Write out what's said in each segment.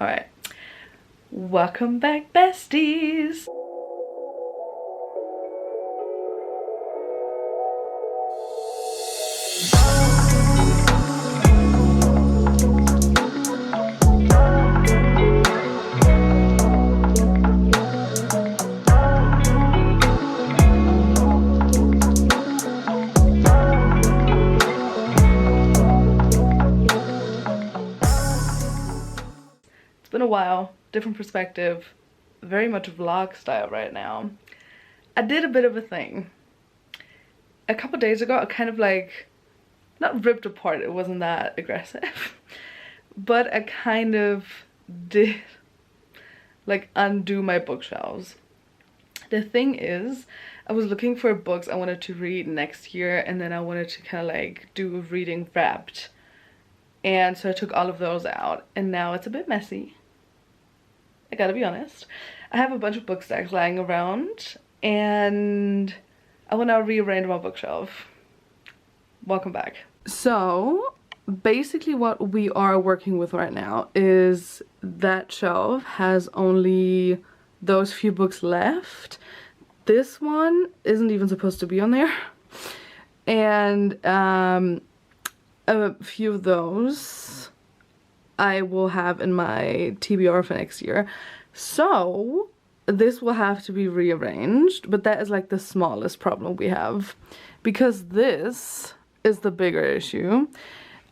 Alright. Welcome back, besties! Been a while, different perspective, very much vlog style right now. I did a bit of a thing. A couple days ago, I kind of like, not ripped apart, it wasn't that aggressive, but I kind of did like undo my bookshelves. The thing is, I was looking for books I wanted to read next year, and then I wanted to kind of like do reading wrapped. And so I took all of those out, and now it's a bit messy. I gotta be honest. I have a bunch of book stacks lying around, and I will now rearrange my bookshelf. Welcome back. So basically what we are working with right now is that shelf has only those few books left. This one isn't even supposed to be on there. And a few of those I will have in my TBR for next year. So this will have to be rearranged, but that is like the smallest problem we have, because this is the bigger issue.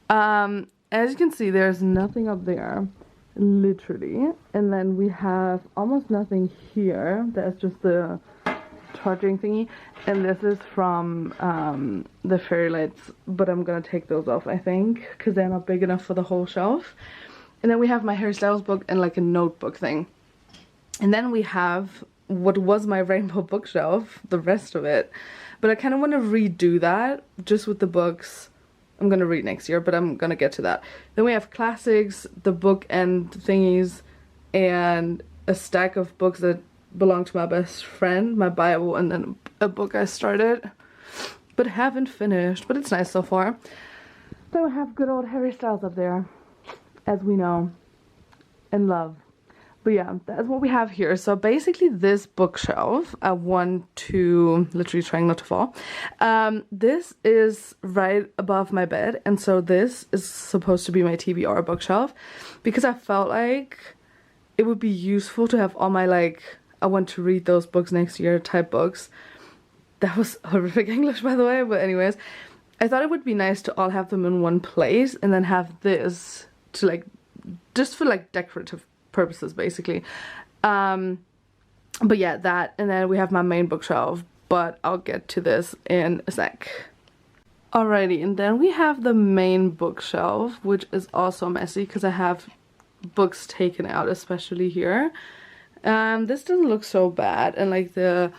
As you can see, there's nothing up there, literally, and then we have almost nothing here. That's just the charging thingy, and this is from the fairy lights, but I'm gonna take those off, I think, because they're not big enough for the whole shelf. And then we have my Harry Styles book and like a notebook thing, and then we have what was my rainbow bookshelf, the rest of it, but I kind of want to redo that just with the books I'm gonna read next year, but I'm gonna get to that. Then we have classics, the book and thingies, and a stack of books that belong to my best friend, my Bible, and then a book I started but haven't finished, but it's nice so far. Then we have good old Harry Styles up there, as we know and love. But yeah, that's what we have here. So basically this bookshelf, I want to, literally trying not to fall, this is right above my bed, and so this is supposed to be my TBR bookshelf, because I felt like it would be useful to have all my like, I want to read those books next year type books. That was horrific English, by the way, but anyways, I thought it would be nice to all have them in one place, and then have this to like, just for like decorative purposes basically. But yeah, that, and then we have my main bookshelf, but I'll get to this in a sec. Alrighty, and then we have the main bookshelf, which is also messy because I have books taken out, especially here. This doesn't look so bad, and like the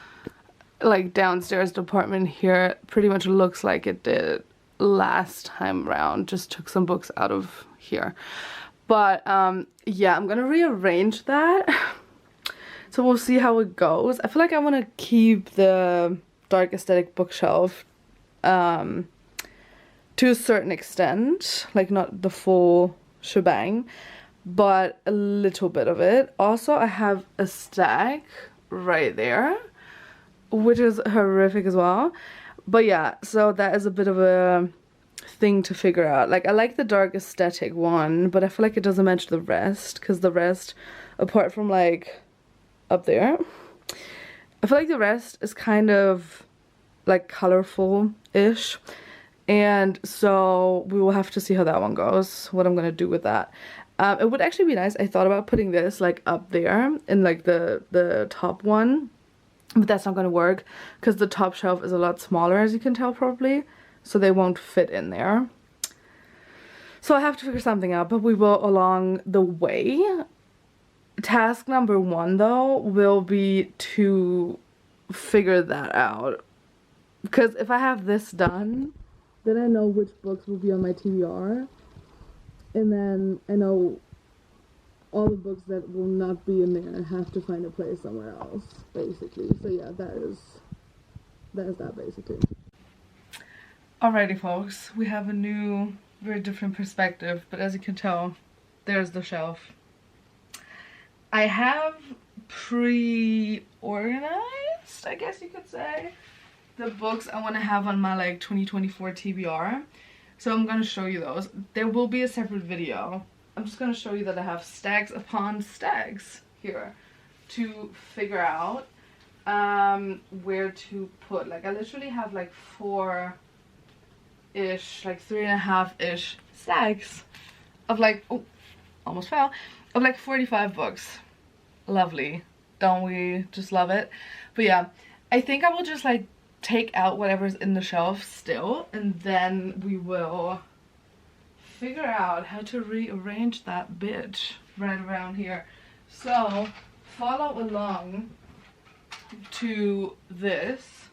downstairs department here pretty much looks like it did last time around. Just took some books out of here, but yeah, I'm gonna rearrange that. So we'll see how it goes. I feel like I want to keep the dark aesthetic bookshelf to a certain extent, like not the full shebang, but a little bit of it. Also, I have a stack right there, which is horrific as well. But yeah, so that is a bit of a thing to figure out. Like, I like the dark aesthetic one, but I feel like it doesn't match the rest, because the rest, apart from like up there, I feel like the rest is kind of like colorful-ish. And so we will have to see how that one goes, what I'm gonna do with that. It would actually be nice, I thought about putting this like up there in like the top one, but that's not gonna work because the top shelf is a lot smaller, as you can tell probably, so they won't fit in there. So I have to figure something out, but we will along the way. Task number one though will be to figure that out, because if I have this done, then I know which books will be on my TBR, and then I know all the books that will not be in there and have to find a place somewhere else, basically. So yeah, that is that basically. Alrighty folks, we have a new, very different perspective, but as you can tell, there's the shelf. I have pre-organized, I guess you could say, the books I want to have on my like 2024 TBR. So I'm gonna show you those. There will be a separate video. I'm just gonna show you that I have stacks upon stacks here to figure out where to put. Like I literally have like 4-ish, like 3.5-ish stacks of like, oh, almost fell, of like 45 books. Lovely. Don't we just love it? But yeah, I think I will just like take out whatever's in the shelf still, and then we will figure out how to rearrange that bitch right around here. So follow along to this.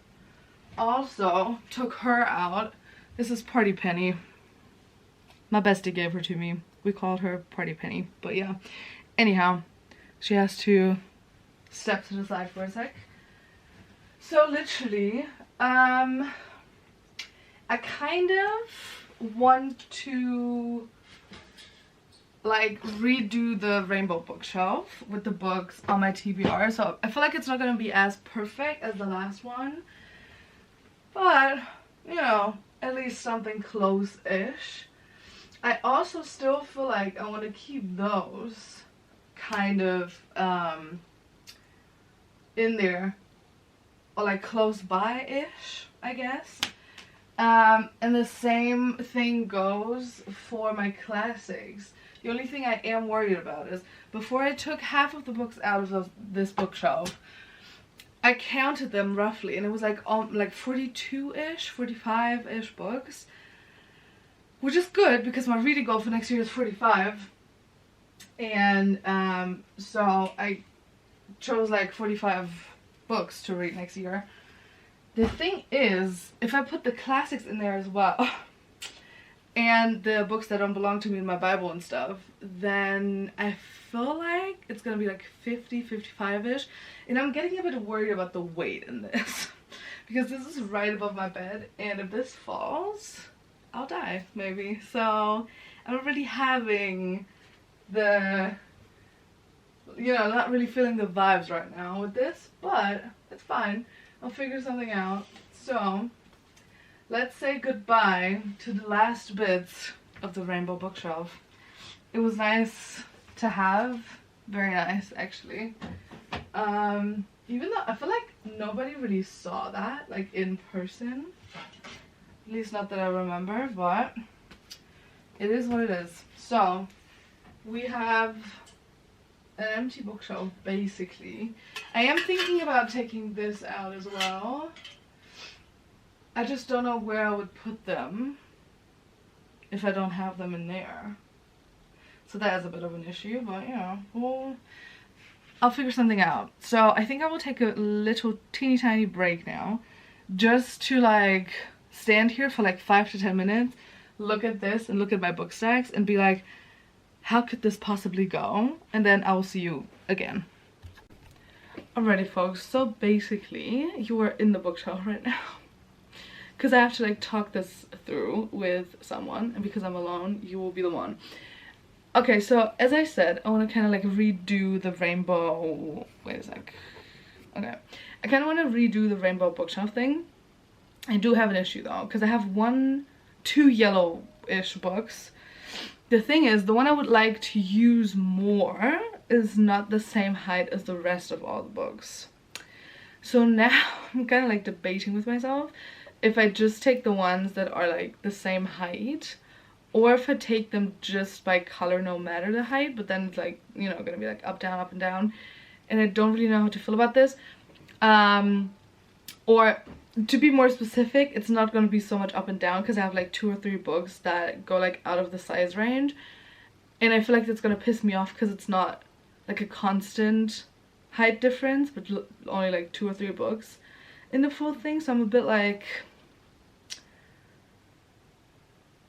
Also took her out. This is Party Penny. My bestie gave her to me. We called her Party Penny. But yeah, anyhow, she has to step to the side for a sec. So literally, I kind of want to like redo the rainbow bookshelf with the books on my TBR. So I feel like it's not going to be as perfect as the last one, but you know, at least something close-ish. I also still feel like I want to keep those kind of in there, or like close by-ish, I guess. And the same thing goes for my classics. The only thing I am worried about is before I took half of the books out of this bookshelf, I counted them roughly, and it was like 42-ish, 45-ish books, which is good because my reading goal for next year is 45. And so I chose like 45 books to read next year. The thing is, if I put the classics in there as well, and the books that don't belong to me in my Bible and stuff, then I feel like it's gonna be like 50, 55-ish. And I'm getting a bit worried about the weight in this because this is right above my bed, and if this falls, I'll die maybe. So I'm not really having the, you know, not really feeling the vibes right now with this, but it's fine. I'll figure something out. So let's say goodbye to the last bits of the rainbow bookshelf. It was nice to have, very nice actually. Even though I feel like nobody really saw that like in person, at least not that I remember, but it is what it is. So we have an empty bookshelf basically. I am thinking about taking this out as well. I just don't know where I would put them if I don't have them in there. So that is a bit of an issue, but you know, I'll figure something out. So I think I will take a little teeny tiny break now, just to like stand here for like 5 to 10 minutes, look at this and look at my book stacks and be like, how could this possibly go? And then I will see you again. Alrighty folks, so basically you are in the bookshelf right now because I have to like talk this through with someone, and because I'm alone, you will be the one. Okay, so as I said, I want to kind of like redo the rainbow, wait a sec. Okay, I kind of want to redo the rainbow bookshelf thing. I do have an issue though, because I have 2 yellow-ish books. The thing is, the one I would like to use more is not the same height as the rest of all the books. So now I'm kind of like debating with myself if I just take the ones that are like the same height, or if I take them just by color no matter the height, but then it's like, you know, gonna be like up, down, and down. And I don't really know how to feel about this. Or to be more specific, it's not going to be so much up and down because I have like 2 or 3 books that go like out of the size range, and I feel like that's going to piss me off because it's not like a constant height difference, but only like 2 or 3 books in the full thing. So I'm a bit like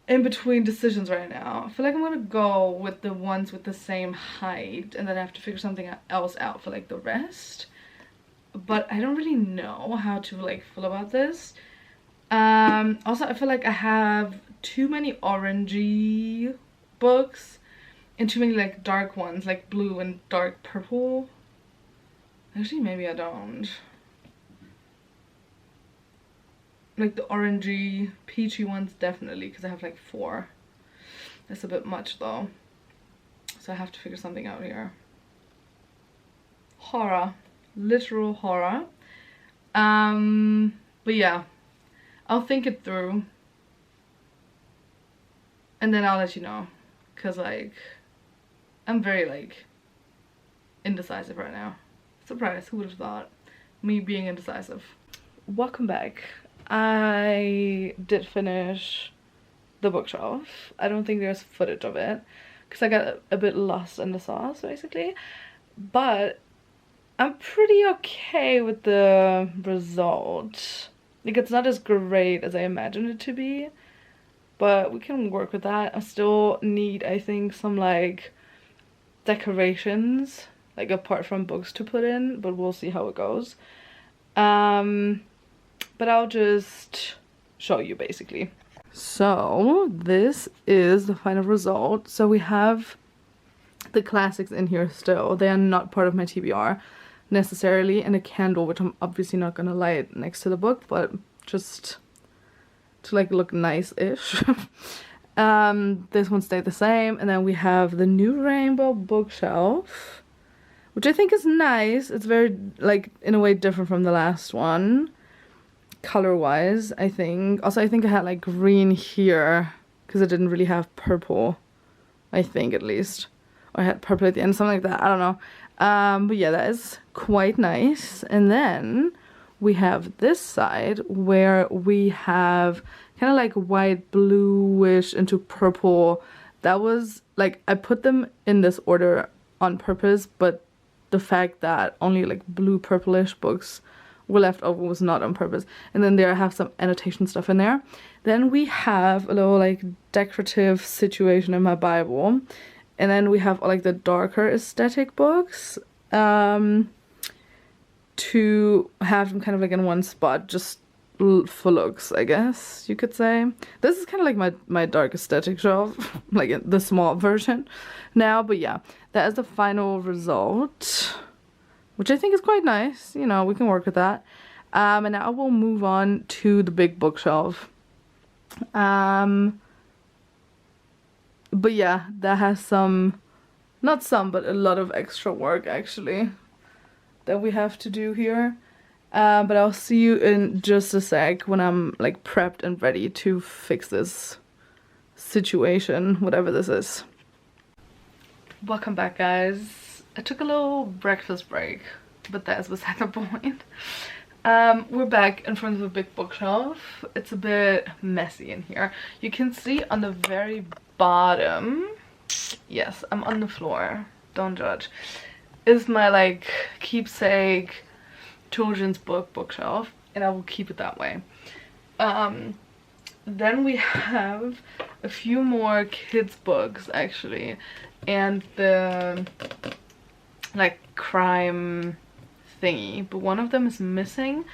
in between decisions right now. I feel like I'm going to go with the ones with the same height, and then I have to figure something else out for like the rest. But I don't really know how to like feel about this. Also, I feel like I have too many orangey books and too many like dark ones, like blue and dark purple. Actually, maybe I don't. Like the orangey, peachy ones definitely, because I have like 4. That's a bit much though. So I have to figure something out here. Horror. Literal horror. But yeah. I'll think it through. And then I'll let you know. Cause like, I'm very like indecisive right now. Surprise, who would have thought? Me being indecisive. Welcome back. I did finish the bookshelf. I don't think there's footage of it because I got a bit lost in the sauce basically. But I'm pretty okay with the result. Like, it's not as great as I imagined it to be, but we can work with that. I still need, I think, some like decorations, like apart from books to put in, but we'll see how it goes. But I'll just show you basically. So this is the final result. So we have the classics in here still. They are not part of my TBR necessarily, and a candle, which I'm obviously not gonna light next to the book, but just to like look nice-ish. This one stayed the same, and then we have the new rainbow bookshelf, which I think is nice. It's very like in a way different from the last one color wise, I think. Also, I think I had like green here because I didn't really have purple, I think, at least, or I had purple at the end, something like that, I don't know. But yeah, that is quite nice. And then we have this side where we have kind of like white, bluish into purple. That was like, I put them in this order on purpose, but the fact that only like blue purplish books were left over was not on purpose. And then there I have some annotation stuff in there. Then we have a little like decorative situation in my Bible. And then we have like the darker aesthetic books to have them kind of like in one spot, just for looks, I guess you could say. This is kind of like my dark aesthetic shelf, like in the small version now. But yeah, that is the final result, which I think is quite nice. You know, we can work with that. And now we'll move on to the big bookshelf. But yeah, that has some, not some, but a lot of extra work actually that we have to do here. But I'll see you in just a sec when I'm like prepped and ready to fix this situation, whatever this is. Welcome back, guys. I took a little breakfast break, but that's beside the point. We're back in front of the big bookshelf. It's a bit messy in here. You can see on the very bottom, yes, I'm on the floor, don't judge, is my like keepsake children's book bookshelf, and I will keep it that way. Then we have a few more kids books actually, and the like crime thingy, but one of them is missing,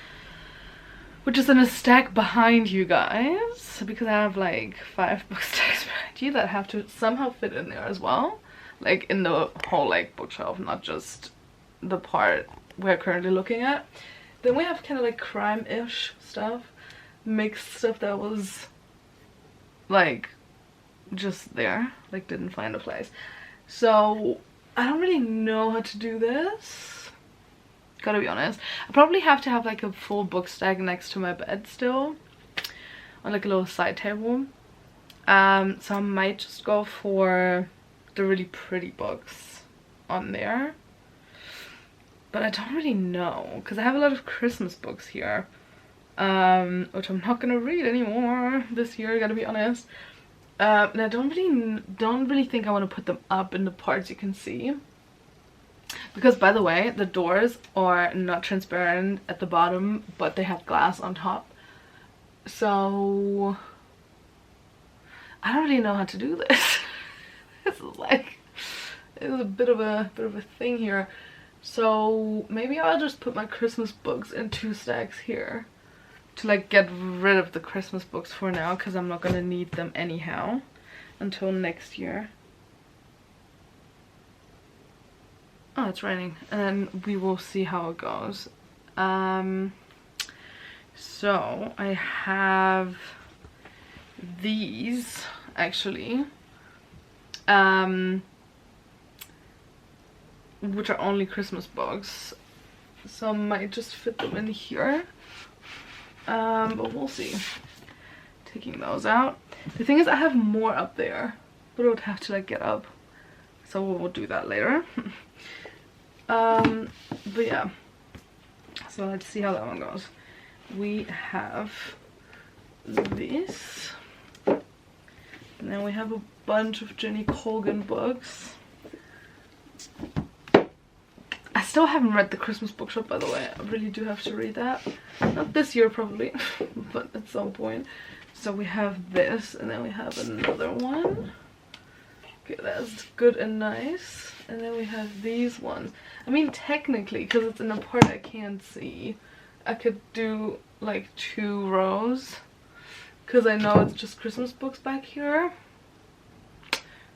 which is in a stack behind you guys, because I have like 5 book stacks behind you that have to somehow fit in there as well, like in the whole like bookshelf, not just the part we're currently looking at. Then we have kind of like crime-ish stuff, mixed stuff that was like just there, like didn't find a place. So I don't really know how to do this, gotta be honest. I probably have to have like a full book stack next to my bed still, on like a little side table. So I might just go for the really pretty books on there, but I don't really know because I have a lot of Christmas books here, which I'm not gonna read anymore this year, gotta be honest. And I don't really think I want to put them up in the parts you can see, because by the way, the doors are not transparent at the bottom, but they have glass on top. So I don't really know how to do this. This is like, it's a bit of a thing here. So maybe I'll just put my Christmas books in 2 stacks here to like get rid of the Christmas books for now, because I'm not gonna need them anyhow until next year. Oh, it's raining. And then we will see how it goes. So I have these actually, which are only Christmas books. So I might just fit them in here. But we'll see. Taking those out. The thing is, I have more up there, but I would have to like get up. So we'll do that later. But yeah. So let's see how that one goes. We have this. And then we have a bunch of Jenny Colgan books. I still haven't read The Christmas Bookshop, by the way. I really do have to read that. Not this year probably, but at some point. So we have this, and then we have another one. Okay, that's good and nice. And then we have these ones. I mean, technically, because it's in a part I can't see, I could do like 2 rows. Because I know it's just Christmas books back here.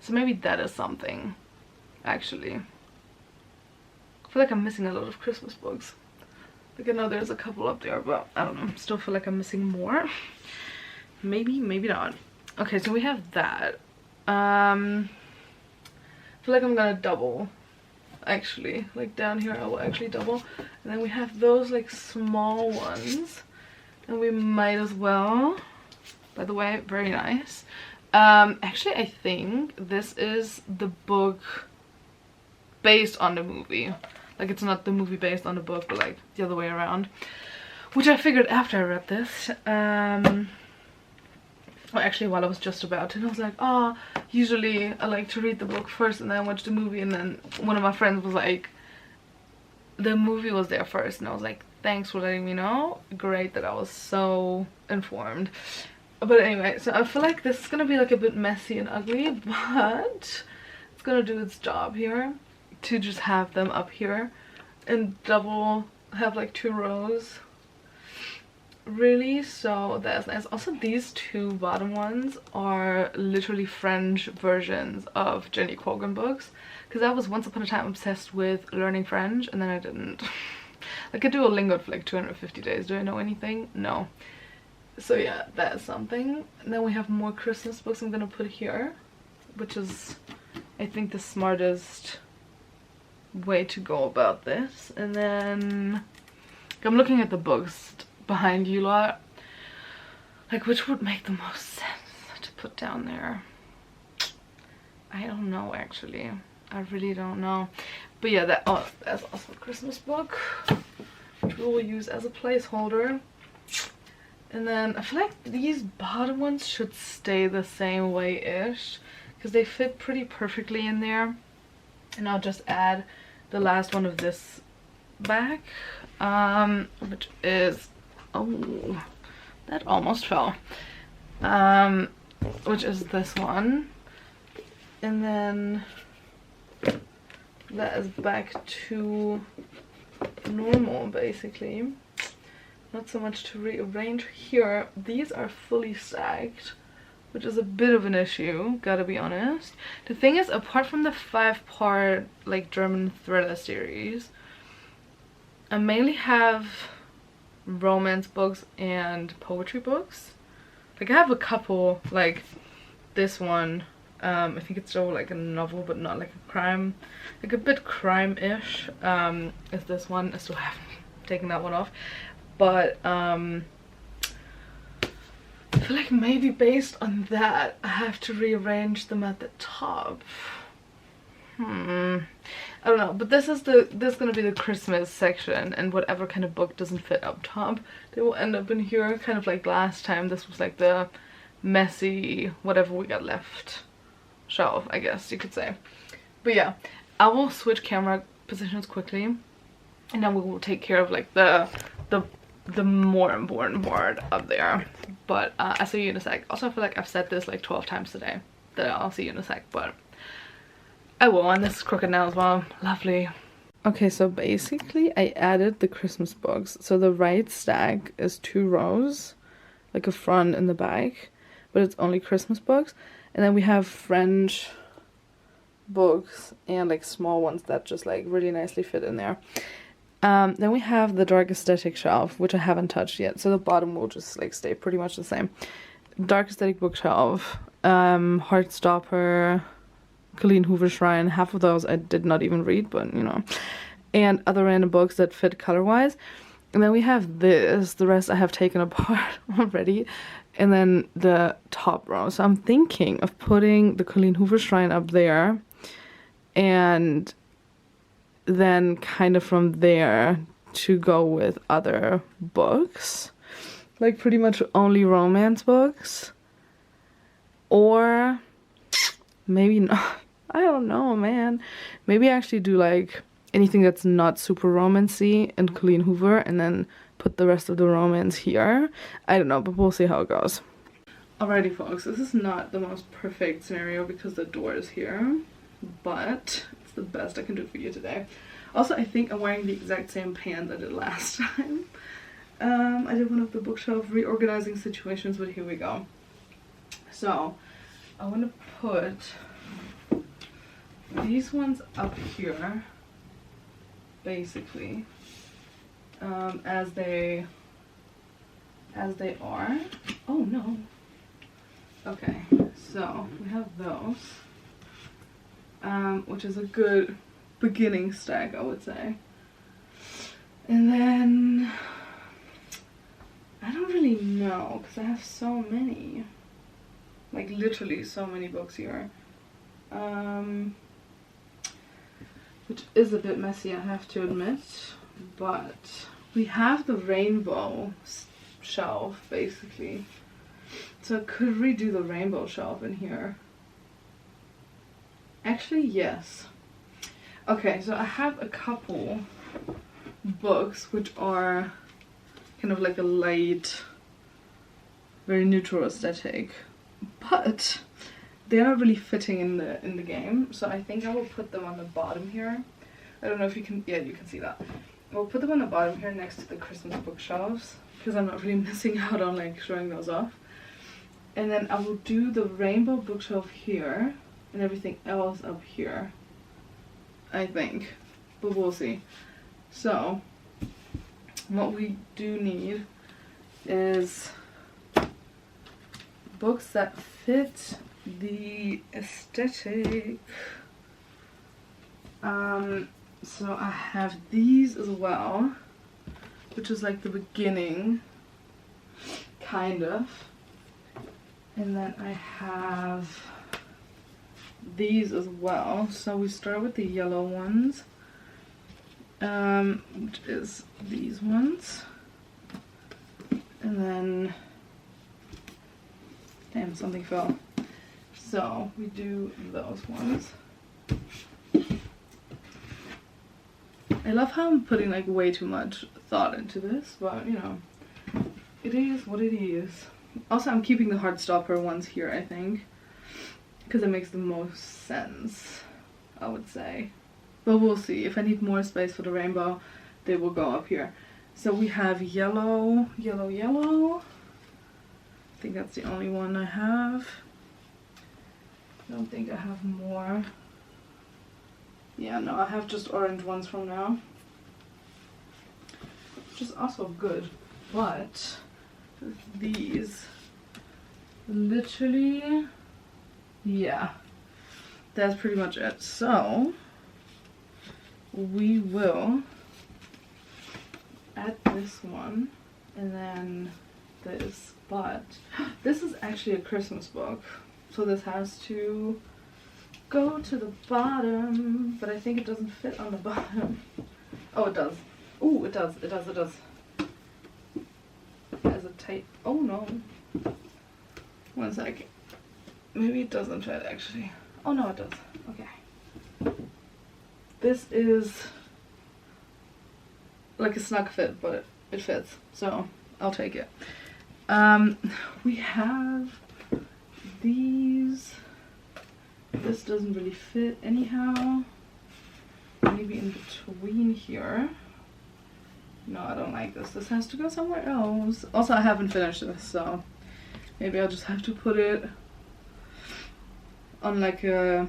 So maybe that is something, actually. I feel like I'm missing a lot of Christmas books. Like I know there's a couple up there, but I don't know. Still feel like I'm missing more. Maybe, maybe not. Okay, so we have that. I feel like I'm gonna double, actually. Like down here I will actually double. And then we have those like small ones. And we might as well. By the way, very nice. Actually I think this is the book based on the movie. Like it's not the movie based on the book, but like the other way around. Which I figured after I read this. Well, actually while I was just about to, and I was like, oh, usually I like to read the book first and then watch the movie. And then one of my friends was like, the movie was there first, and I was like, thanks for letting me know. Great that I was so informed. But anyway, so I feel like this is gonna be like a bit messy and ugly, but it's gonna do its job here to just have them up here and double, have like 2 rows. Really, so that's nice. Also, these 2 bottom ones are literally French versions of Jenny Colgan books, because I was once upon a time obsessed with learning French, and then I didn't. Like I Duolingo for like 250 days. Do I know anything? No. So yeah, that's something. And then we have more Christmas books I'm gonna put here, which is, I think, the smartest way to go about this. And then I'm looking at the books behind you lot, like which would make the most sense to put down there. I don't know, actually. I really don't know. But yeah, that's also a Christmas book, which we will use as a placeholder. And then I feel like these bottom ones should stay the same way-ish, because they fit pretty perfectly in there. And I'll just add the last one of this back, which is, oh, that almost fell, which is this one. And then that is back to normal, basically. Not so much to rearrange here. These are fully stacked, which is a bit of an issue, gotta be honest. The thing is, apart from the 5-part like German thriller series, I mainly have romance books and poetry books. Like I have a couple, like this one, I think it's still like a novel but not like a crime, like a bit crime-ish, is this one. I still haven't taken that one off, but I feel like maybe based on that I have to rearrange them at the top. I don't know, but this is gonna be the Christmas section, and whatever kind of book doesn't fit up top, they will end up in here, kind of like last time. This was like the messy whatever we got left shelf, I guess you could say. But yeah, I will switch camera positions quickly, and then we will take care of like the more important part up there. But I'll see you in a sec. Also, I feel like I've said this like 12 times today, that I'll see you in a sec, but I will, and this is crooked now as well. Lovely. Okay, so basically I added the Christmas books. So the right stack is 2 rows, like a front and the back, but it's only Christmas books. And then we have French books and like small ones that just like really nicely fit in there. Then we have the dark aesthetic shelf, which I haven't touched yet, so the bottom will just like stay pretty much the same. Dark aesthetic bookshelf, Heartstopper, Colleen Hoover Shrine. Half of those I did not even read, but you know, and other random books that fit color wise. And then we have this. The rest I have taken apart already. And then the top row. So I'm thinking of putting the Colleen Hoover Shrine up there, and then kind of from there to go with other books, like pretty much only romance books, or maybe not. I don't know, man. Maybe actually do like anything that's not super romancy and Colleen Hoover, and then put the rest of the romance here. I don't know, but we'll see how it goes. Alrighty folks, this is not the most perfect scenario because the door is here, but it's the best I can do for you today. Also, I think I'm wearing the exact same pants I did last time. I did one of the bookshelf reorganizing situations, but here we go. So I want to put these ones up here, basically, as they are. Oh no. Okay, so we have those, which is a good beginning stack, I would say. And then I don't really know because I have so many, like literally so many books here, which is a bit messy, I have to admit. But we have the rainbow shelf basically, so I could redo the rainbow shelf in here. Actually, yes. Okay, so I have a couple books which are kind of like a light, very neutral aesthetic, but they're not really fitting in the game, so I think I will put them on the bottom here. I don't know if you can, yeah, you can see that. I'll put them on the bottom here next to the Christmas bookshelves because I'm not really missing out on like showing those off. And then I will do the rainbow bookshelf here and everything else up here, I think, but we'll see. So what we do need is books that fit the aesthetic. So I have these as well, which is like the beginning, kind of. And then I have these as well. So we start with the yellow ones, which is these ones. And then, damn, something fell. So we do those ones. I love how I'm putting like way too much thought into this, but you know, it is what it is. Also, I'm keeping the Heartstopper ones here, I think, because it makes the most sense, I would say. But we'll see. If I need more space for the rainbow, they will go up here. So we have yellow, yellow, yellow. I think that's the only one I have. I don't think I have more. Yeah, no, I have just orange ones from now, which is also good. But these, literally, yeah, that's pretty much it. So we will add this one and then this, but this is actually a Christmas book, so this has to go to the bottom, but I think it doesn't fit on the bottom. Oh, it does. Oh, it does, it does, it does. As a tight, oh no. 1 sec. Maybe it doesn't fit actually. Oh no, it does. Okay. This is like a snug fit, but it fits, so I'll take it. We have these. This doesn't really fit anyhow. Maybe in between here. No, I don't like this. This has to go somewhere else. Also, I haven't finished this, so maybe I'll just have to put it on like a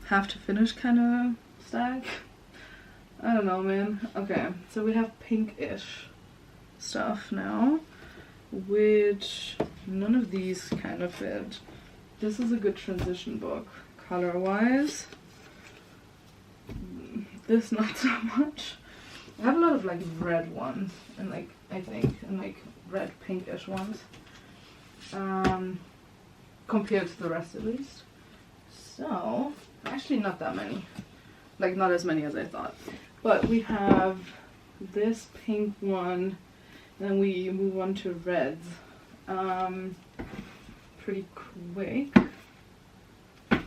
have to finish kind of stack. I don't know, man. Okay, so we have pinkish stuff now, which none of these kind of fit. This is a good transition book, color-wise. This not so much. I have a lot of like red ones, and like I think, and like red pinkish ones, compared to the rest at least. So actually not that many, like not as many as I thought. But we have this pink one, and then we move on to reds pretty quick. But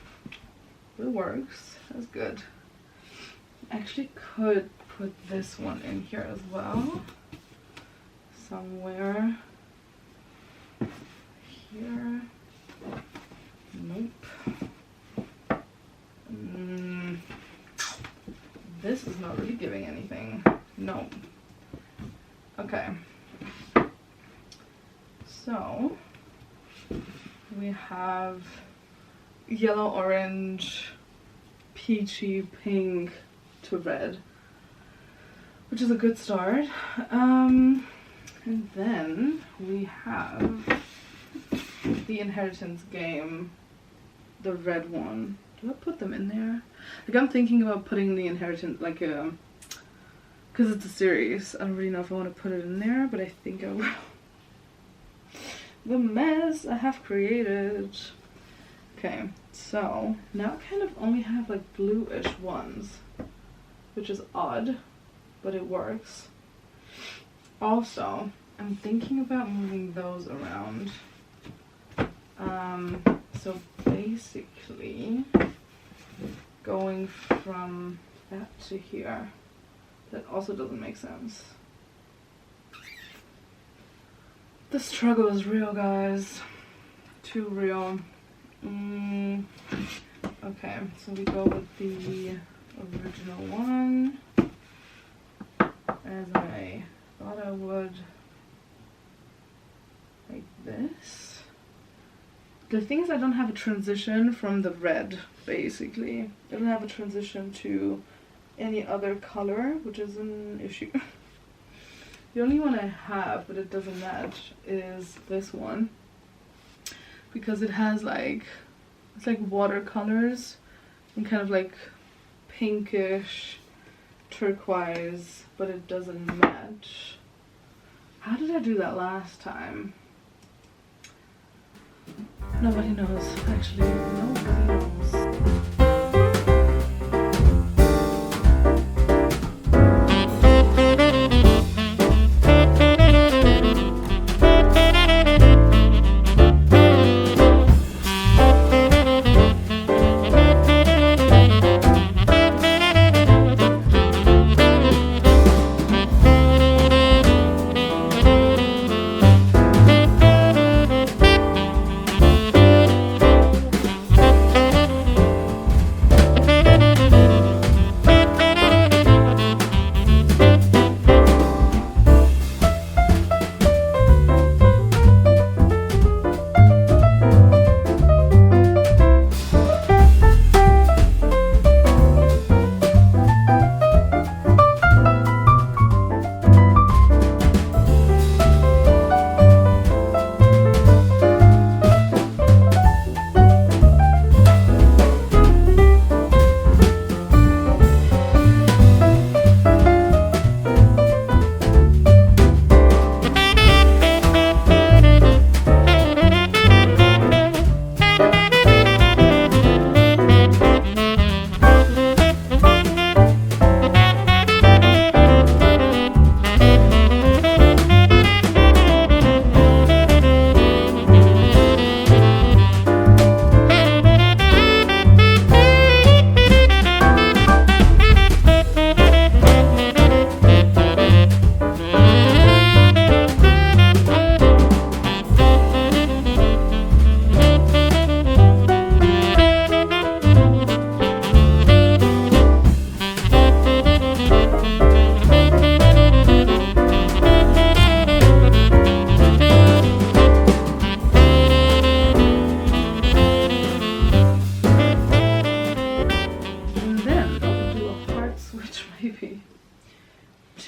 it works. That's good. Actually could put this one in here as well. Somewhere here. Nope. This is not really giving anything. No. Okay. So we have yellow, orange, peachy, pink to red, which is a good start. And then we have the Inheritance Game, the red one. Do I put them in there? Like, I'm thinking about putting the Inheritance, like, because it's a series. I don't really know if I want to put it in there, but I think I will. The mess I have created. Okay, so now I kind of only have like bluish ones, which is odd, but it works. Also, I'm thinking about moving those around. So basically going from that to here. That also doesn't make sense. The struggle is real, guys. Too real. Okay, so we go with the original one, as I thought I would, like this. The thing is, I don't have a transition from the red, basically. I don't have a transition to any other color, which is an issue. The only one I have, but it doesn't match, is this one. Because it has like, it's like watercolors and kind of like pinkish, turquoise, but it doesn't match. How did I do that last time? Nobody knows. Actually, nobody knows.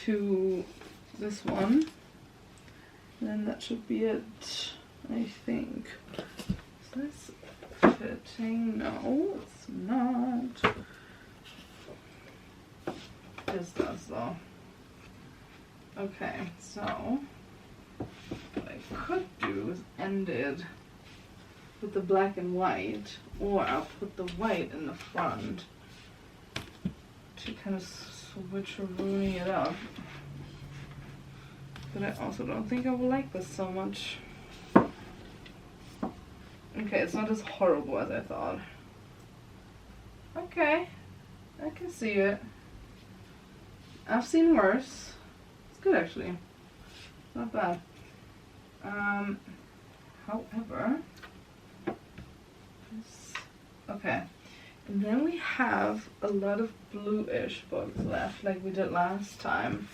to this one. And then that should be it, I think. Is this fitting? No, it's not. This does though. Okay, so what I could do is end it with the black and white, or I'll put the white in the front to kind of switcheroonie it up. But I also don't think I will like this so much. Okay, it's not as horrible as I thought. Okay, I can see it. I've seen worse. It's good actually. Not bad. However, okay. And then we have a lot of bluish books left, like we did last time,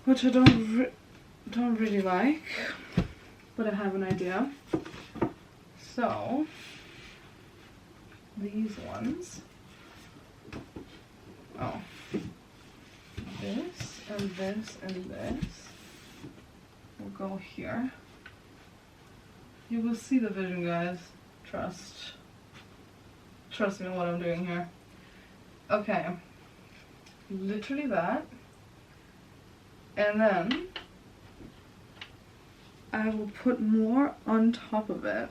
which I don't really like, but I have an idea. So these ones. Oh. This and this and this will go here. You will see the vision, guys. Trust me on what I'm doing here. Okay. Literally that. And then I will put more on top of it.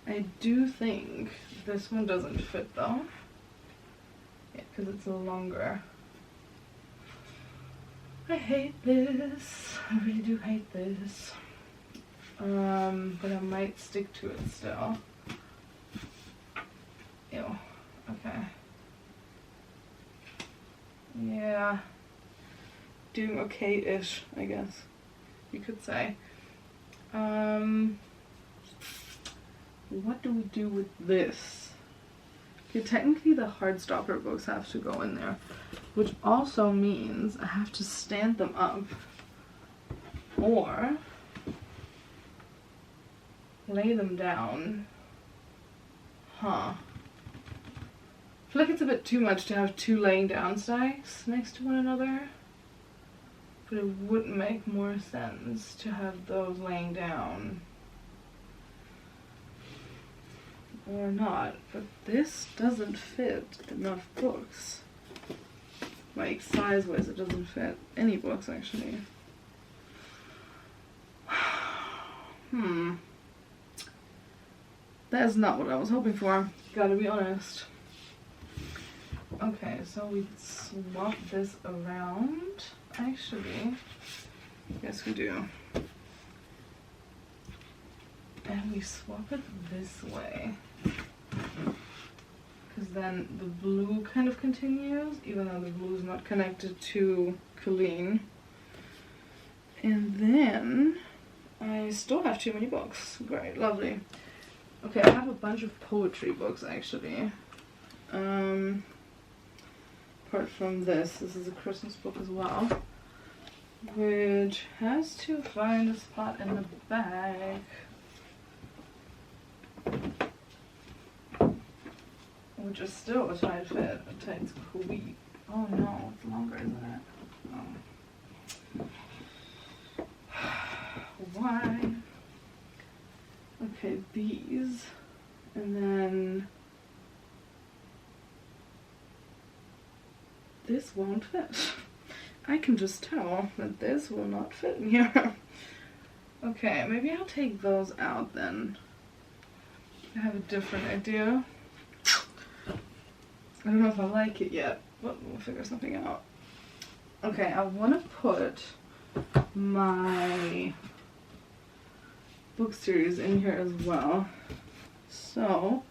I do think this one doesn't fit though. Yeah, because it's a little longer. I hate this. I really do hate this. But I might stick to it still. Ew. Okay. Yeah. Doing okay-ish, I guess you could say. What do we do with this? Okay, technically the Heartstopper books have to go in there, which also means I have to stand them up or lay them down. Huh. I feel like it's a bit too much to have two laying down stacks next to one another, but it would make more sense to have those laying down. Or not, but this doesn't fit enough books. Like size-wise, it doesn't fit any books actually. That is not what I was hoping for, gotta be honest. Okay, so we swap this around. Actually, yes we do. And we swap it this way. Because then the blue kind of continues, even though the blue is not connected to Colleen. And then I still have too many books. Great, lovely. Okay, I have a bunch of poetry books actually. Apart from this is a Christmas book as well, which has to find a spot in the bag. Which is still a tight fit, a tight squeeze. Oh no, it's longer, isn't it? Oh. Why? Okay, these, and then this won't fit. I can just tell that this will not fit in here. Okay, maybe I'll take those out then. I have a different idea. I don't know if I like it yet, but we'll figure something out. Okay, I want to put my book series in here as well. So,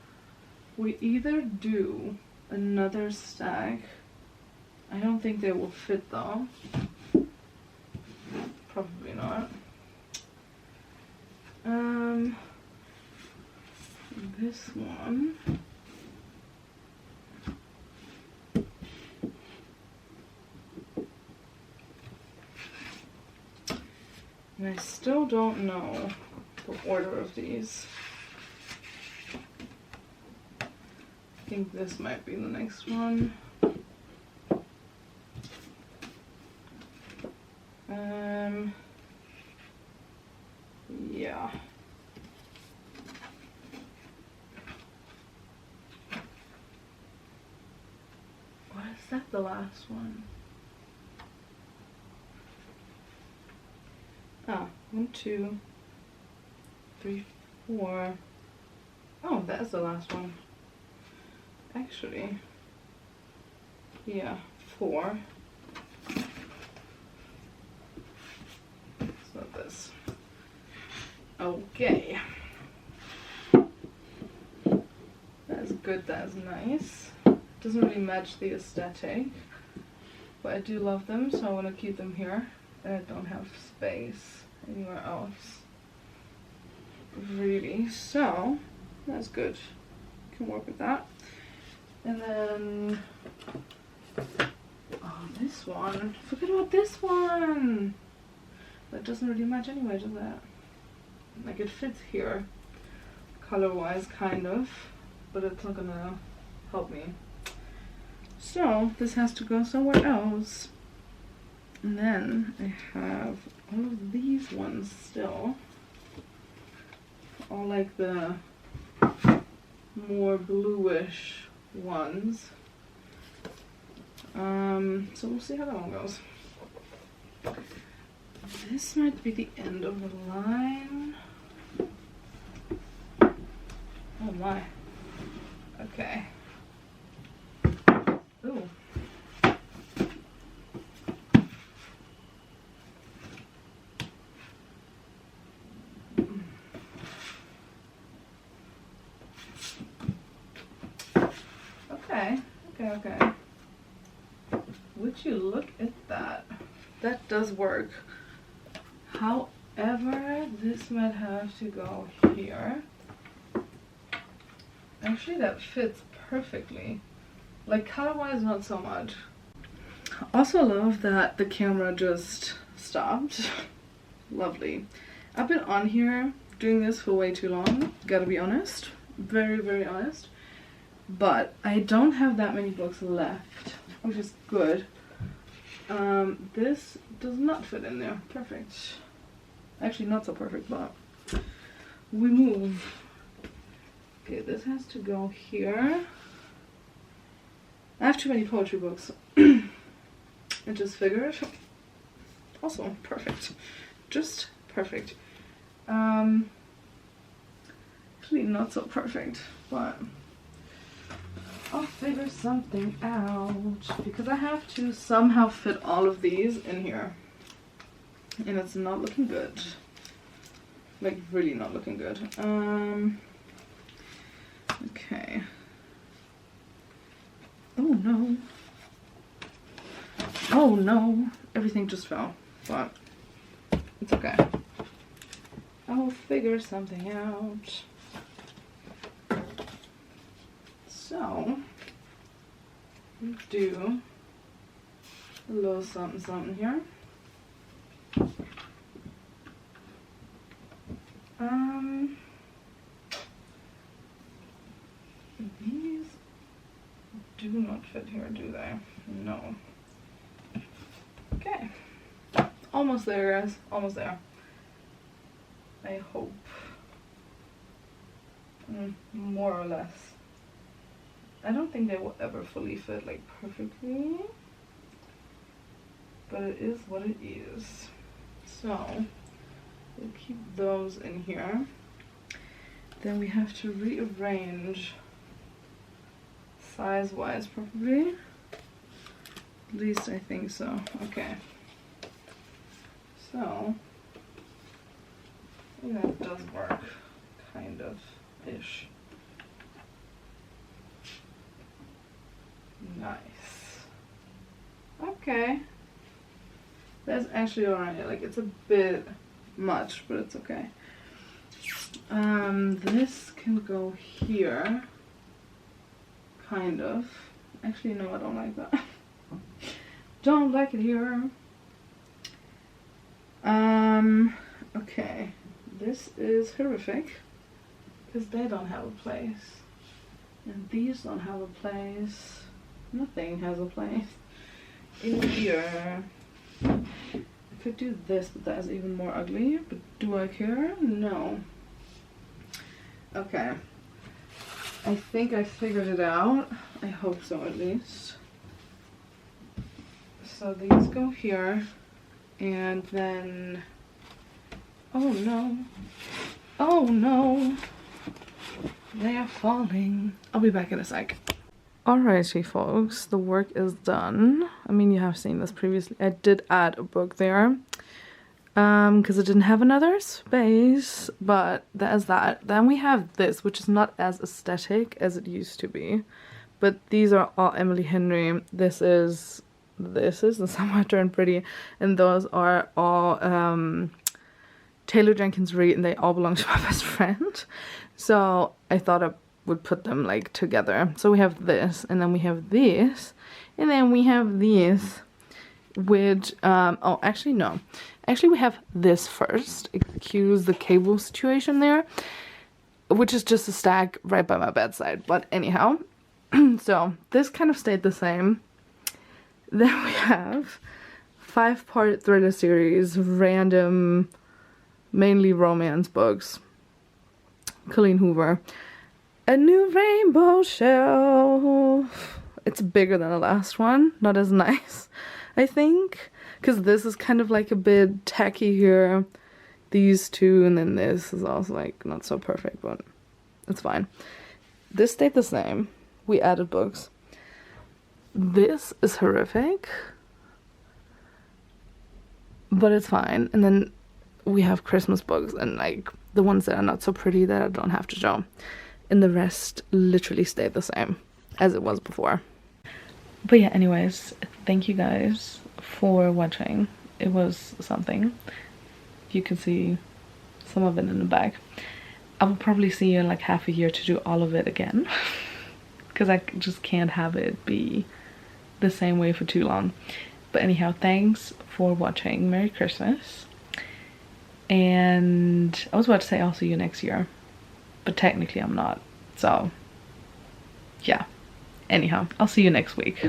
we either do another stack. I don't think they will fit though. Probably not. This one. And I still don't know the order of these. I think this might be the next one. Yeah. What is that, the last one? Ah, 1, 2, 3, 4. Oh, that's the last one. Actually, yeah, 4. It's not this. Okay. That's good, that's nice. Doesn't really match the aesthetic, but I do love them, so I want to keep them here. And I don't have space anywhere else, really, so that's good. Can work with that. And then, oh, this one. Forget about this one. That doesn't really match anyway, does it? Like, it fits here, color-wise, kind of, but it's not gonna help me. So this has to go somewhere else. And then I have all of these ones still, all like the more bluish ones. So we'll see how that one goes. This might be the end of the line. Oh my. Okay. Ooh. Okay. Would you look at that? That does work. However, this might have to go here. Actually, that fits perfectly. Like, color-wise, not so much. Also love that the camera just stopped. Lovely. I've been on here doing this for way too long, gotta be honest. Very, very honest. But I don't have that many books left, which is good. This does not fit in there. Perfect. Actually, not so perfect, but we move. Okay, this has to go here. I have too many poetry books. I just figured. Also, perfect. Just perfect. Actually, not so perfect, but I'll figure something out, because I have to somehow fit all of these in here, and it's not looking good. Like, really not looking good. Okay. Oh no. Oh no. Everything just fell, but it's okay. I'll figure something out. So, we do a little something something here. These do not fit here, do they? No. Okay. Almost there, guys. Almost there. I hope. More or less. I don't think they will ever fully fit, like, perfectly, but it is what it is. So we'll keep those in here. Then we have to rearrange size-wise, probably. At least I think so. Okay. So that does work, kind of ish. Nice. Okay. That's actually alright. Like, it's a bit much, but it's okay. This can go here. Kind of. Actually, no, I don't like that. Don't like it here. Okay. This is horrific, because they don't have a place. And these don't have a place. Nothing has a place in here. could do this, but that is even more ugly. But do I care? No. Okay. I think I figured it out. I hope so, at least. So these go here. And then... oh no. Oh no. They are falling. I'll be back in a sec. Alrighty folks, the work is done. I mean, you have seen this previously. I did add a book there because I didn't have another space, but that is that. Then we have this, which is not as aesthetic as it used to be, but these are all Emily Henry. This is the Somewhere Turned Pretty, and those are all Taylor Jenkins Reid, and they all belong to my best friend. So I thought I would put them like together. So we have this, and then we have this, and then we have this with oh actually no, actually we have this first. Excuse the cable situation there, which is just a stack right by my bedside, but anyhow. So this kind of stayed the same. Then we have 5-part thriller series, random, mainly romance books. Colleen Hoover. A new rainbow shelf. It's bigger than the last one. Not as nice, I think. Because this is kind of like a bit tacky here. These two, and then this is also like not so perfect, but it's fine. This stayed the same. We added books. This is horrific, but it's fine. And then we have Christmas books, and like the ones that are not so pretty that I don't have to show. And the rest literally stayed the same as it was before. But yeah, anyways, thank you guys for watching. It was something. You can see some of it in the back. I will probably see you in like half a year to do all of it again. Because I just can't have it be the same way for too long. But anyhow, thanks for watching. Merry Christmas. And I was about to say I'll see you next year, but technically I'm not. So yeah, anyhow, I'll see you next week.